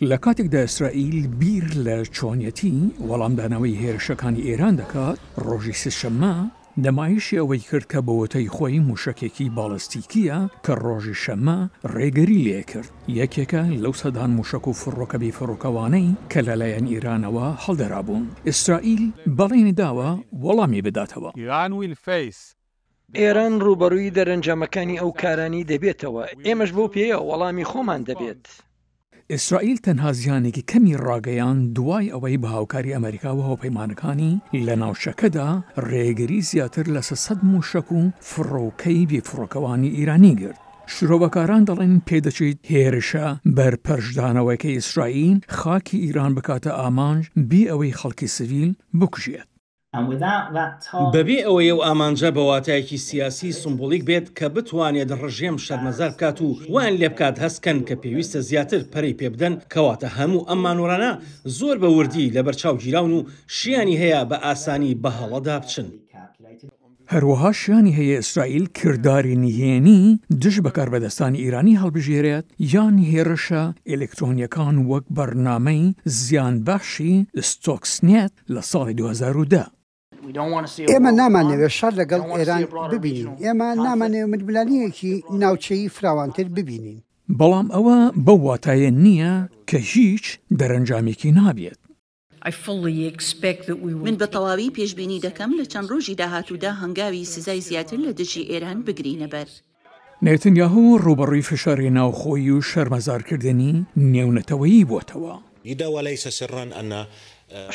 لە کاتێکدا ئیسرائیل بیر لە چۆنیەتی وەڵامدانەوەی هێرشەکانی ئێران دەکات، ڕۆژی سێشەممە نمایشی ئەوەی کرد کە بەوەتەی خۆی موشکێکی باڵستیکیە کە ڕۆژی شەممە ڕێگەری لێ کرد. یەکێکە لەو سەدان موشک و فڕۆکە بیفڕۆکەوانەی کە لەلایەن ئیرانەوە هەڵدەرابوون. ئیسرائیل بەڵێنی داوە وەڵامی بداتەوە. ئێران ڕوبەڕووی دەرەنجامەکانی ئەو کارانی دەبێتەوە، ئێمەش بۆ پێیە وەڵامی خۆمان دەبێت. ئیسرائیل تەنها زیانێکی کەمی ڕاگەیان دوای ئەوەی بە هاوکاری ئەمریکا و هاوپەیمانەکانی لە ناوچەکەدا ڕێگەری زیاتر لە 300 موشک و فڕۆکەی بێفڕۆکەوانی ئیرانی گرت. شرۆڤەکاران دەڵێن پێدەچێت هێرشە بەرپەرشدانەوەیکەی ئیسرائیل خاکی ئیران بکاتە ئامانج بێ ئەوەی خەڵکی سڤیل بکوژێت. بەبێ ئەوەی ئەو ئامانجە بە واتایەکی سیاسی سمبۆلیک بێت کە بتوانێت ڕژێم شەرمەزار بکات و وان لێ بکات هەستکەن کە پێویستە زیاتر پەرەی پێ بدەن، کەواتە هەموو ئەم مانوڕانە زۆر بە وردی لە بەرچاو گیراون و شیانی هەیە بە ئاسانی بە هەڵەدا بچن. هەروەها شیانی هەیە ئیسرائیل کردداری نهێنی دژ بەکاربەدەستانی ئیرانی هەڵبژێرێت یان هێرشە ئێلکترۆنیەکان وەک بەرنامەی زیانبەخشی ستۆکسنێت لە ساڵی 2010. ئێمە نامانەوێت شەڕ لەگەڵ ئێران ببینین، ئێمە نامانەوێت مدبلانیەکی ناوچەیی فراوانتر ببینین. بەڵام ئەوە بەو واتایە نییە کە هیچ دەرەنجامێکی نابێت. من بە تەواوی پێشبینی دەکەم لە چەند ڕۆژی داهاتوودا هەنگاوی سزای زیاتر لە دژی ئێران بگرینە بەر. نێتنیاهو ڕوبەڕووی فشاری ناوخۆیی و شەرمەزارکردنی نێونەتەوەیی بووەتەوە.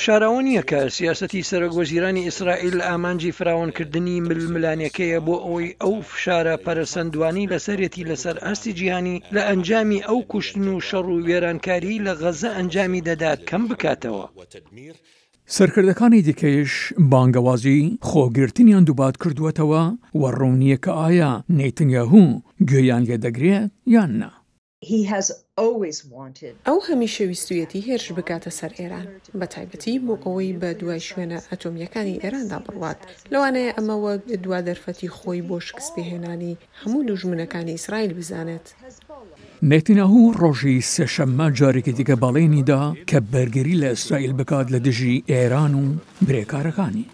شاراوە نییە کە سیاسەتی سەرۆکوەزیرانی ئیسرائیل ئامانجی فراوانکردنی ململانیەکەیە بۆ ئەوەی ئەو فشارە پەرسەندوانی لەسەرێتی لەسەر ئاستی جیهانی لە ئەنجامی ئەو کوشتن و شەڕ و وێرانکاری لە غەزە ئەنجامی دەدات کەم بکاتەوە. سەرکردەکانی دیکەیش بانگەوازی خۆگرتنیان دووبات کردووەتەوە و ڕوونیە کە ئایا نێتنیاهو گوێیان لێ دەگرێت یان نا. ئەو هەمیشە ویستویەتی هێرش بکاتە سەر ئێران، بە تایبەتی بۆ ئەوەی بە دوای شوێنە ئەتۆمیەکانی ئێراندا بڕوات. لەوانەیە ئەمە وەک دوا دەرفەتی خۆی بۆ شکست پێهێنانی هەموو دوژمنەکانی ئیسرائیل بزانێت. نێتنیاهو ڕۆژی سێشەممە جارێکی دیکە بەڵێنی دا کە بەرگری لە ئیسرائیل بکات لە دژی ئێران و برێکارەکانی.